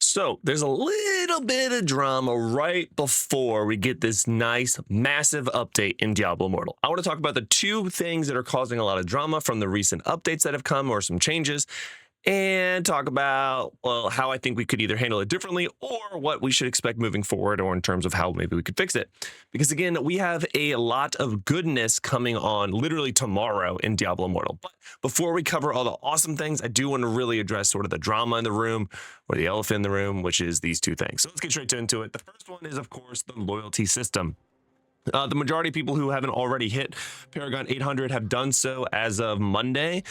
So there's a little bit of drama right before we get this nice, massive update in Diablo Immortal. I want to talk about the two things that are causing a lot of drama from the recent updates that have come or some changes, and talk about, well, how I think we could either handle it differently or what we should expect moving forward, or in terms of how maybe we could fix it. Because again, we have a lot of goodness coming on literally tomorrow in Diablo Immortal. But before we cover all the awesome things, I do want to really address sort of the drama in the room, or the elephant in the room, which is these two things. So let's get straight into it. The first one is, of course, the loyalty system. The majority of people who haven't already hit Paragon 800 have done so as of Monday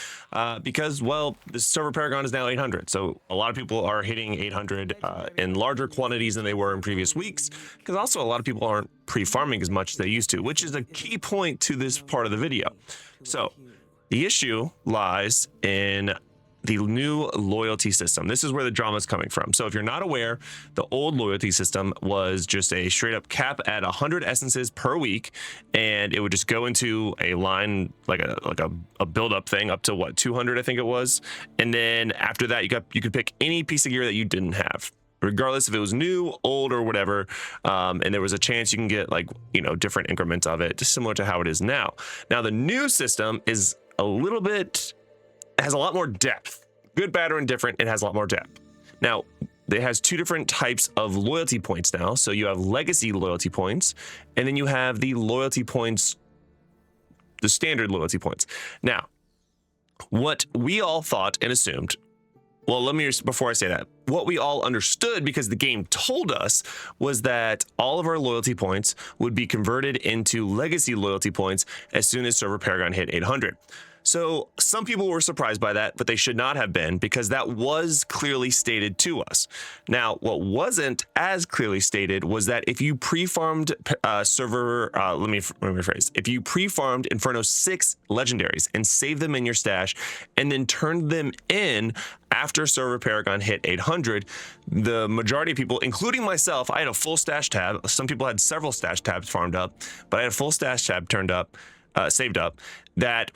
because, well, the server Paragon is now 800. So a lot of people are hitting 800 in larger quantities than they were in previous weeks, because also a lot of people aren't pre-farming as much as they used to, which is a key point to this part of the video. So the issue lies in the new loyalty system. This is where the drama is coming from. So if you're not aware, the old loyalty system was just a straight up cap at 100 essences per week, and it would just go into a line like a build up thing up to what, 200 I think it was, and then after that you could pick any piece of gear that you didn't have, regardless if it was new, old, or whatever, and there was a chance you can get, like, you know, different increments of it, just similar to how it is now. Now the new system is a little bit, has a lot more depth. Good, bad, or indifferent, it has a lot more depth. Now, it has two different types of loyalty points now. So you have legacy loyalty points, and then you have the loyalty points, the standard loyalty points. Now, what we all thought and assumed, well, before I say that, what we all understood, because the game told us, was that all of our loyalty points would be converted into legacy loyalty points as soon as server Paragon hit 800. So some people were surprised by that, but they should not have been, because that was clearly stated to us. Now, what wasn't as clearly stated was that if you pre-farmed let me rephrase. If you pre-farmed Inferno 6 legendaries and saved them in your stash and then turned them in after server Paragon hit 800, the majority of people, including myself, I had a full stash tab. Some people had several stash tabs farmed up, but I had a full stash tab saved up, that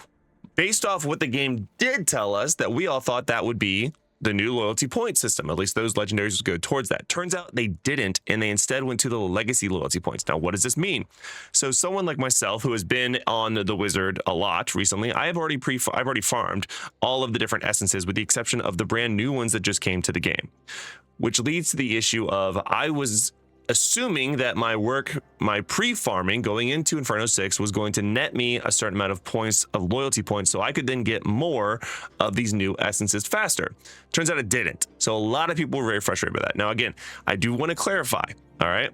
based off what the game did tell us, that we all thought that would be the new loyalty point system. At least those legendaries would go towards that. Turns out they didn't, and they instead went to the legacy loyalty points. Now, what does this mean? So someone like myself, who has been on the Wizard a lot recently, I've already farmed all of the different essences, with the exception of the brand new ones that just came to the game, which leads to the issue of, I was assuming that my pre-farming going into Inferno 6 was going to net me a certain amount of points, of loyalty points, so I could then get more of these new essences faster. Turns out it didn't. So a lot of people were very frustrated by that. Now, again, I do want to clarify, all right?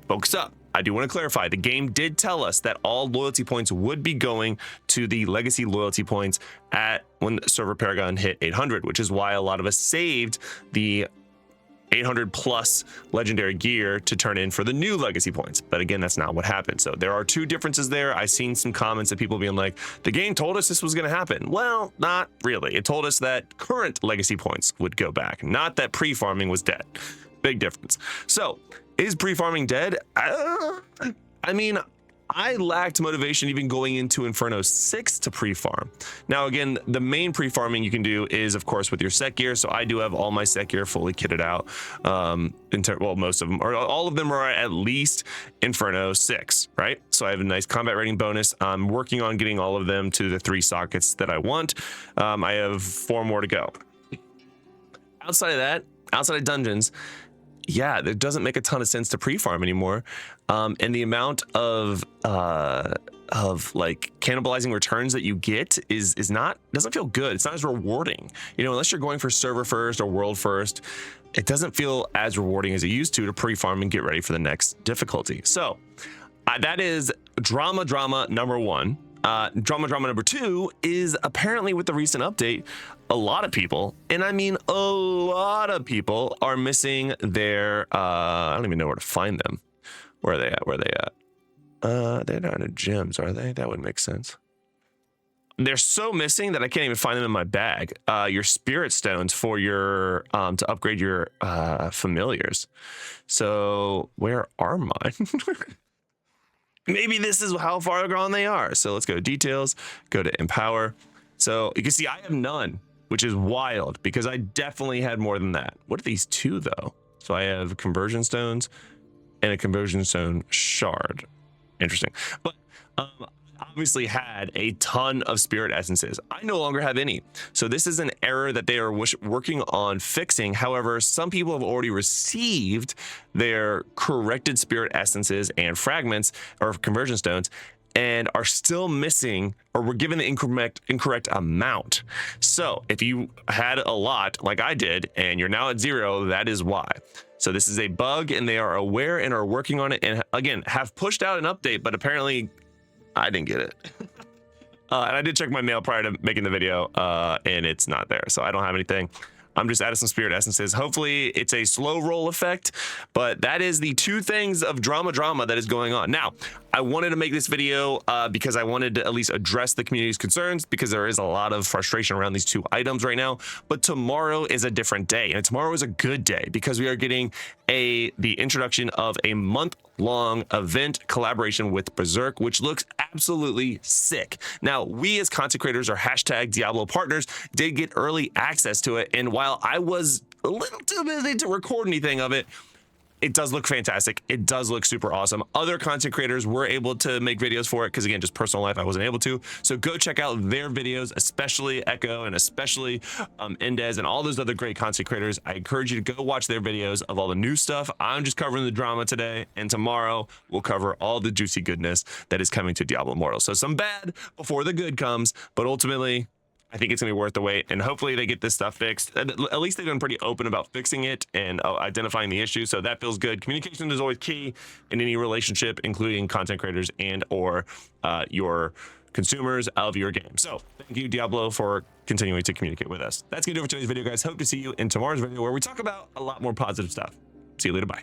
Focus up. I do want to clarify, the game did tell us that all loyalty points would be going to the legacy loyalty points when server Paragon hit 800, which is why a lot of us saved the 800 plus legendary gear to turn in for the new legacy points. But again, that's not what happened. So there are two differences there. I've seen some comments of people being like, the game told us this was going to happen. Well, not really. It told us that current legacy points would go back, not that pre-farming was dead. Big difference. So is pre-farming dead? I mean, I lacked motivation even going into Inferno 6 to pre-farm. Now, again, the main pre-farming you can do is, of course, with your set gear. So I do have all my set gear fully kitted out. Well, most of them, or all of them, are at least Inferno 6, right? So I have a nice combat rating bonus. I'm working on getting all of them to the 3 sockets that I want. I have 4 more to go. Outside of that, outside of dungeons, yeah, it doesn't make a ton of sense to pre-farm anymore. And the amount of like cannibalizing returns that you get doesn't feel good. It's not as rewarding. You know, unless you're going for server first or world first, it doesn't feel as rewarding as it used to pre-farm and get ready for the next difficulty. So that is drama number one. Drama number two is, apparently with the recent update, a lot of people, and I mean a lot of people, are missing their I don't even know where to find them. Where are they at? They're not in gems, are they? That would make sense. They're so missing that I can't even find them in my bag. Your spirit stones for your to upgrade your familiars. So where are mine? Maybe this is how far gone they are. So let's go to details, go to empower. So you can see I have none, which is wild, because I definitely had more than that. What are these two though? So I have conversion stones and a conversion stone shard. Interesting. But obviously had a ton of spirit essences. I no longer have any. So this is an error that they are working on fixing. However, some people have already received their corrected spirit essences and fragments or conversion stones and are still missing or were given the incorrect amount. So if you had a lot like I did and you're now at 0, that is why. So this is a bug and they are aware and are working on it, and again have pushed out an update, but apparently I didn't get it. And I did check my mail prior to making the video and it's not there. So I don't have anything. I'm just adding some spirit essences. Hopefully it's a slow roll effect, but that is the 2 things of drama that is going on. Now, I wanted to make this video because I wanted to at least address the community's concerns, because there is a lot of frustration around these 2 items right now. But tomorrow is a different day, and tomorrow is a good day because we are getting the introduction of a month-long event collaboration with Berserk, which looks absolutely sick. Now, we as content creators or hashtag Diablo partners did get early access to it, and while I was a little too busy to record anything of it, it does look fantastic. It does look super awesome. Other content creators were able to make videos for it because, again, just personal life, I wasn't able to. So go check out their videos, especially Echo and especially Indez and all those other great content creators. I encourage you to go watch their videos of all the new stuff. I'm just covering the drama today, and tomorrow we'll cover all the juicy goodness that is coming to Diablo Immortal. So some bad before the good comes, but ultimately, I think it's gonna be worth the wait, and hopefully they get this stuff fixed. At least they've been pretty open about fixing it and identifying the issue, so that feels good. Communication is always key in any relationship, including content creators and or your consumers of your game. So thank you, Diablo, for continuing to communicate with us. That's gonna do it for today's video, guys. Hope to see you in tomorrow's video where we talk about a lot more positive stuff. See you later, bye.